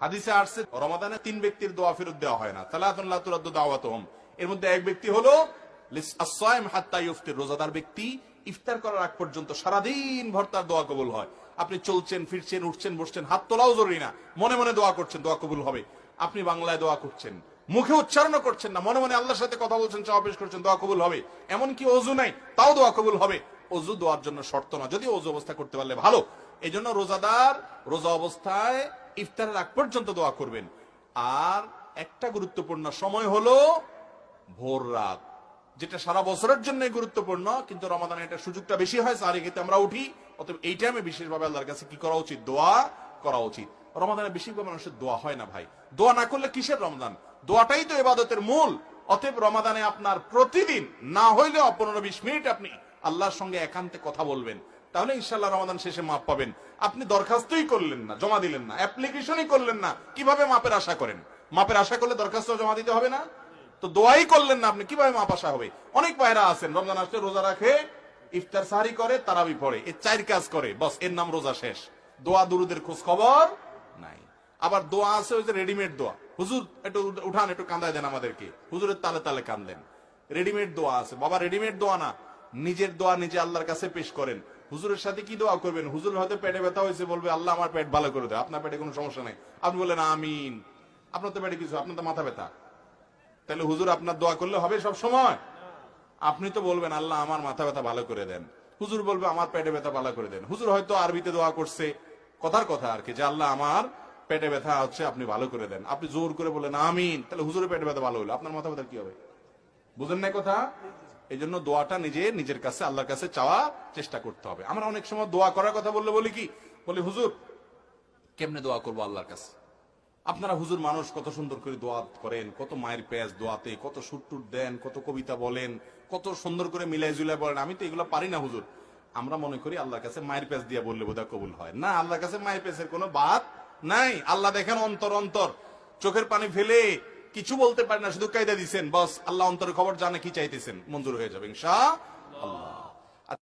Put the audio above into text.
হাদিসে আসছে রমাদানে 3 ব্যক্তির দোয়া ফেরত দেওয়া হয় না। সালাতুন লা তুরাদ্দু দাওয়াতুহুম, এর মধ্যে এক ব্যক্তি হলো লিস-সাইম হাত্তা ইফতির, রোজাদার ব্যক্তি ইফতার করার আগ পর্যন্ত সারাদিন ভর তার দোয়া কবুল হয়। আপনি চলছেন ফিরছেন উঠছেন বসছেন, হাত তোলাও জরুরি না, মনে মনে দোয়া করছেন, দোয়া কবুল হবে। আপনি বাংলায় দোয়া করছেন, মুখে উচ্চারণও করছেন না, মনে মনে আল্লাহর সাথে কথা বলছেন, চাওয়া পেশ করছেন, দোয়া কবুল হবে। এমনকি ওযু নাই তাও দোয়া কবুল হবে। ওযু দোয়ার জন্য শর্ত না, যদি ওযু অবস্থা করতে পারলে ভালো। এই জন্য রোজাদার রোজা অবস্থায় ইফতারের আগ পর্যন্ত দোয়া করবেন। আর একটা গুরুত্বপূর্ণ সময় হলো ভোর রাত, যেটা সারা বছরের জন্য গুরুত্বপূর্ণ, কিন্তু রমাদানে এটা সুযোগটা বেশি হয়, সারি খেতে আমরা উঠি, অতএব এই টাইমে বিশেষভাবে আল্লাহর কাছে কি করা উচিত? দোয়া করা উচিত। রমাদানে বেশিরভাগ মানুষের দোয়া হয় না ভাই। দোয়া না করলে কিসের রমাদান? দোয়াটাই তো ইবাদতের মূল। অতএব রমাদানে আপনার প্রতিদিন না হইলেও 15-20 মিনিট আপনি আল্লাহর সঙ্গে একান্তে কথা বলবেন, তাহলে ইনশাআল্লাহ রমাদান শেষে মাপ পাবেন। আপনি দরখাস্তই করলেন না, জমা দিলেন না, অ্যাপ্লিকেশনই করলেন না, কিভাবে মাপের আশা করেন? মাপের আশা করলে দরখাস্ত জমা দিতে হবে না? তো দোয়াই করলেন না আপনি, কিভাবে মাপ আশা হবে? অনেক ভাইরা আছেন রমজান আসলে রোজা রাখে, ইফতার সাহরি করে, তারাবি পড়ে, এই 4 কাজ করে, বস এর নাম রোজা শেষ। দোয়া দুরুদের খোঁজ খবর নাই। আবার দোয়া আছে ওই যে রেডিমেড দোয়া, হুজুর একটু উঠান, একটু কান্দায় দেন আমাদেরকে, হুজুরের তালে তালে কান্দেন। রেডিমেড দোয়া আছে, বাবা রেডিমেড দোয়া না, নিজের দোয়া নিজে আল্লাহর কাছে পেশ করেন। হুজুরের সাথে কি দোয়া করবেন? হুজুর হয়তো পেটে ব্যথা হয়েছে, বলবে আল্লাহ আমার পেট ভালো করে দেয়। আপনার পেটে কোনো সমস্যা নাই, আপনি বললেন আমিন। আপনার তো পেটে কিছু, আপনার তো মাথা ব্যথা, তাহলে হুজুর আপনার দোয়া করলে হবে সব সময়? আপনি তো বলবেন আল্লাহ আমার মাথা ব্যথা ভালো করে দেন, হুজুর বলবে আমার পেটে ব্যথা ভালো করে দেন। হুজুর হয়তো আরবিতে দোয়া করছে, কথার কথা আর কি, যে আল্লাহ আমার পেটে ব্যথা হচ্ছে আপনি ভালো করে দেন। আপনি জোর করে বললেন আমিন, তাহলে হুজুরের পেটে ব্যথা ভালো হলো, আপনার মাথা ব্যথা কি হবে? বুঝেন না কথা? এই জন্য দোয়াটা নিজের কাছে আল্লাহর কাছে চাওয়া চেষ্টা করতে হবে। আমরা অনেক সময় দোয়া করার কথা বললে বলি কি, বলি হুজুর কেমনে দোয়া করবো আল্লাহর কাছে? আপনারা হুজুর মানুষ কত সুন্দর করে দোয়া করেন, কত মায়ের পেঁয়াজ দোয়াতে, কত সুট্টুট দেন, কত কবিতা বলেন, কত সুন্দর করে মিলাই জুলাই বলেন, আমি তো এগুলো পারি না হুজুর। আমরা মনে করি আল্লাহর কাছে মায়ের পেঁয়াজ দিয়ে বললে বোধহয় কবুল হয় না। আল্লাহর কাছে মায়ের পেঁয়াজের কোনো বাদ নাই। আল্লাহ দেখেন অন্তর অন্তর, চোখের পানি ফেলে কিছু বলতে পারে না, শুধু কায়দা দিচ্ছেন, বস আল্লাহ অন্তরের খবর জানে, কি চাইতেছেন মঞ্জুর হয়ে যাবে ইনশাআল্লাহ।